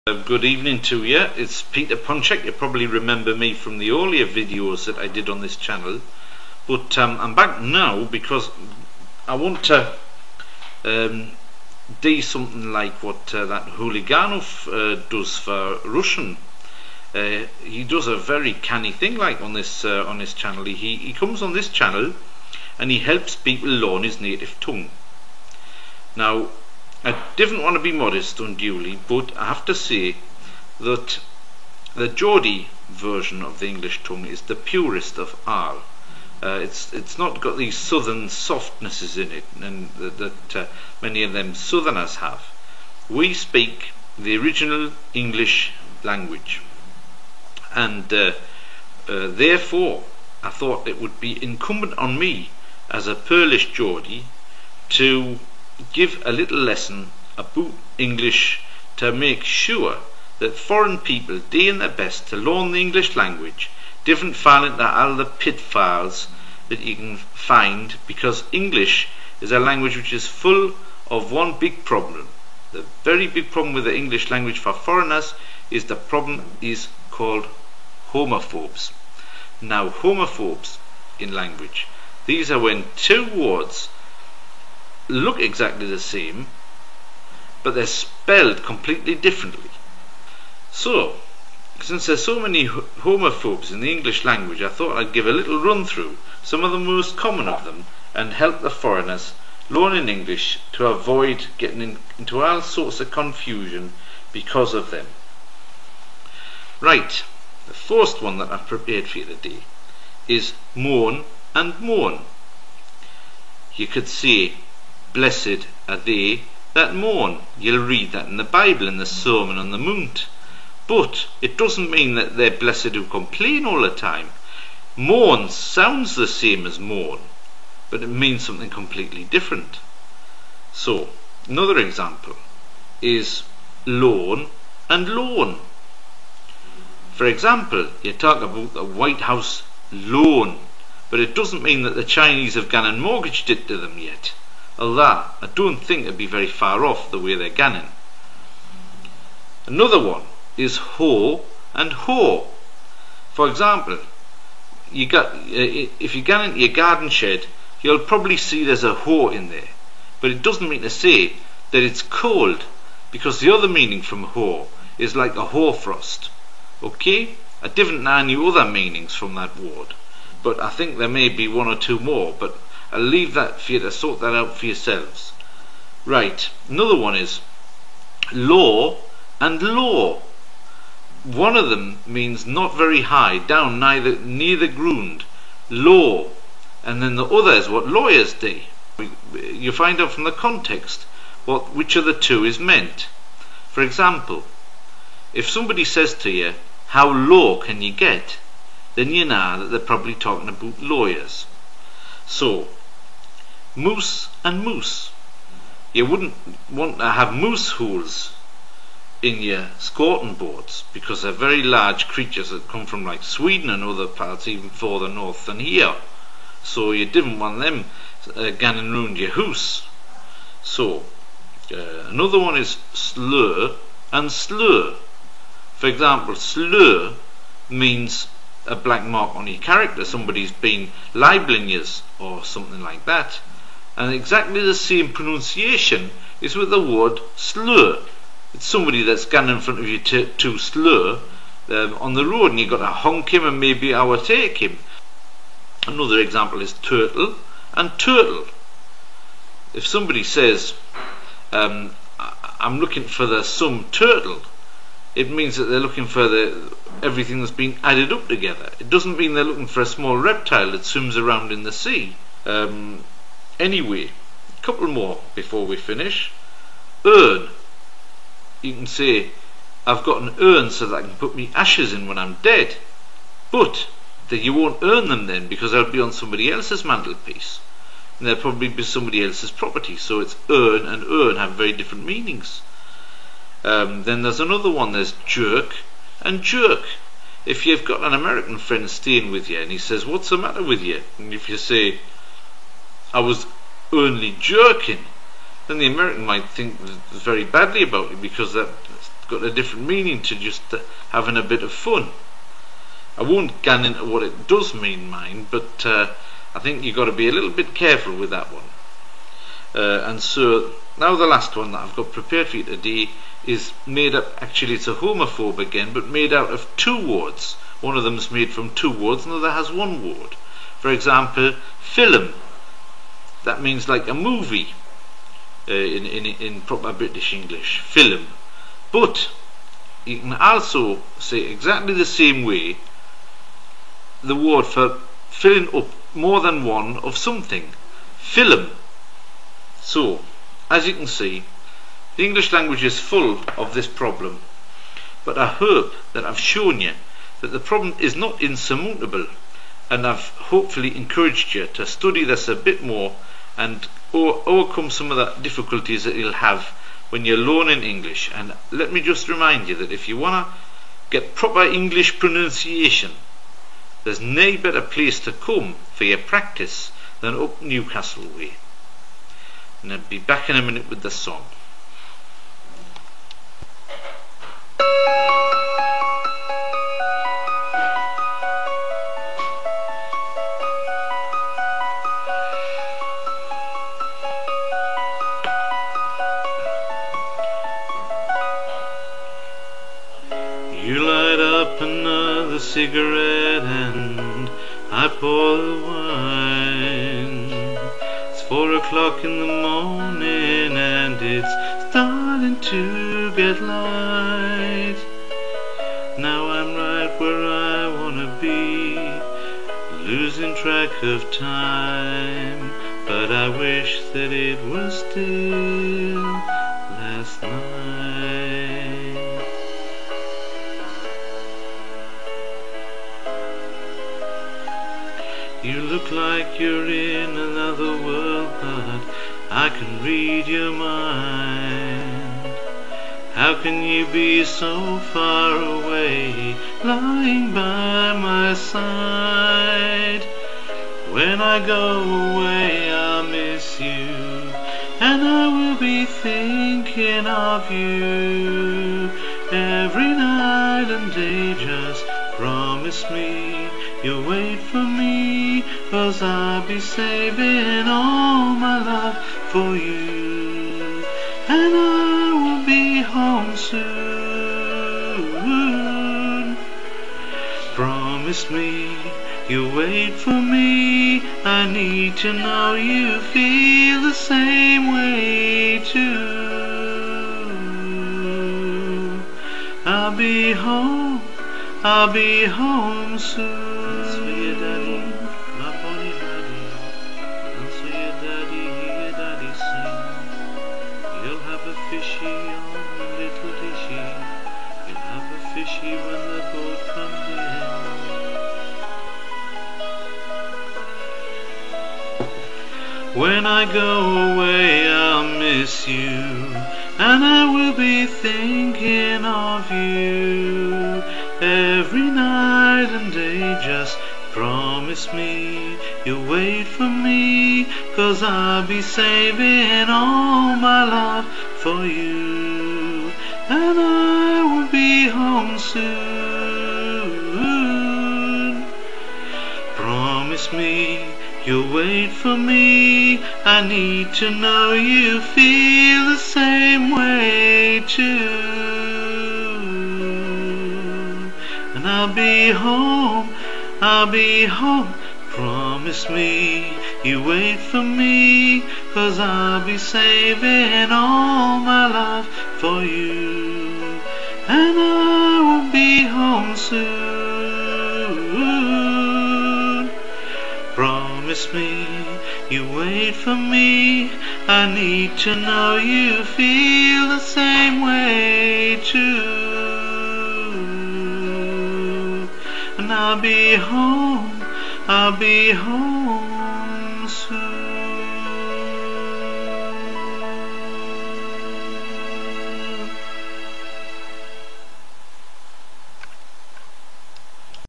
Good evening to you. It's Peter Paczek. You probably remember me from the earlier videos that I did on this channel, but I'm back now because I want to do something like what that Huliganov does for Russian. He does a very canny thing like on this channel. He comes on this channel and he helps people learn his native tongue. Now, I didn't want to be modest unduly, but I have to say that the Geordie version of the English tongue is the purest of all. It's not got these southern softnesses in it, and that many of them southerners have. We speak the original English language, and therefore I thought it would be incumbent on me as a Polish Geordie to give a little lesson about English to make sure that foreign people do their best to learn the English language, don't fall into all the pitfalls that you can find, because English is a language which is full of one big problem. The very big problem with the English language for foreigners is the problem is called homophobes. Now, homophobes in language, these are when two words look exactly the same, but they're spelled completely differently. So, since there's so many homophobes in the English language, I thought I'd give a little run through some of the most common of them and help the foreigners learning English to avoid getting into all sorts of confusion because of them. Right, the first one that I've prepared for you today is mourn and mourn. You could say, blessed are they that mourn. You'll read that in the Bible in the Sermon on the Mount. But it doesn't mean that they're blessed who complain all the time. Mourn sounds the same as mourn, but it means something completely different. So, another example is loan and loan. For example, you talk about the White House loan, but it doesn't mean that the Chinese have gone and mortgaged it to them yet. Although I don't think it'd be very far off the way they're ganning. Another one is hoe and hoe. For example, if you get into your garden shed, you'll probably see there's a hoe in there, but it doesn't mean to say that it's cold, because the other meaning from hoe is like a hoarfrost. Okay, I didn't know any other meanings from that word, but I think there may be one or two more, but I'll leave that for you to sort that out for yourselves. Right, another one is law and law. One of them means not very high, down near the ground, law, and then the other is what lawyers do. You find out from the context which of the two is meant. For example, if somebody says to you, how low can you get, then you know that they're probably talking about lawyers. So, moose and moose. You wouldn't want to have moose holes in your skirting boards, because they're very large creatures that come from like Sweden and other parts even further north than here. So you didn't want them ganning round your house. So another one is slur and slur. For example, slur means a black mark on your character. Somebody's been libeling you or something like that. And exactly the same pronunciation is with the word slur. It's somebody that's gone in front of you to slur on the road, and you've got to honk him and maybe overtake him. Another example is turtle and turtle. If somebody says, I'm looking for some turtle, it means that they're looking for everything that's been added up together. It doesn't mean they're looking for a small reptile that swims around in the sea. Anyway, a couple more before we finish. Urn. You can say, I've got an urn so that I can put me ashes in when I'm dead. But that you won't earn them then, because they'll be on somebody else's mantelpiece, and they'll probably be somebody else's property. So it's urn and urn have very different meanings. Then there's another one, there's jerk and jerk. If you've got an American friend staying with you and he says, what's the matter with you? And if you say, I was only jerking, then the American might think very badly about you, because that got a different meaning to just having a bit of fun. I won't get into what it does mean, mind, but I think you've got to be a little bit careful with that one. And so now the last one that I've got prepared for you today is made up, actually it's a homophobe again, but made out of two words. One of them is made from two words, another has one word. For example, film. That means like a movie in proper British English, film. But you can also say exactly the same way the word for filling up more than one of something, film. So, as you can see, the English language is full of this problem, but I hope that I've shown you that the problem is not insurmountable, and I've hopefully encouraged you to study this a bit more and overcome some of the difficulties that you'll have when you're learning English. And let me just remind you that if you want to get proper English pronunciation, there's no better place to come for your practice than up Newcastle way. And I'll be back in a minute with the song. You light up another cigarette and I pour the wine. It's 4 o'clock in the morning and it's starting to get light. Now I'm right where I wanna be, losing track of time, but I wish that it was still last night. You look like you're in another world, but I can read your mind. How can you be so far away, lying by my side? When I go away I'll miss you, and I will be thinking of you every night and day. Just promise me you'll wait for me, 'cause I'll be saving all my love for you, and I will be home soon. Promise me you'll wait for me, I need to know you feel the same way too. I'll be home soon. Answer your daddy, my bonny daddy. Answer your daddy, hear your daddy sing. You'll have a fishy on a little dishy. You'll have a fishy when the boat comes in. When I go away I'll miss you, and I will be thinking of you every night and day. Just promise me you'll wait for me, 'cause I'll be saving all my love for you, and I will be home soon. Promise me you'll wait for me, I need to know you feel the same way too. And I'll be home, promise me you wait for me, 'cause I'll be saving all my love for you, and I will be home soon. Promise me you wait for me, I need to know you feel the same way too. And I'll be home soon.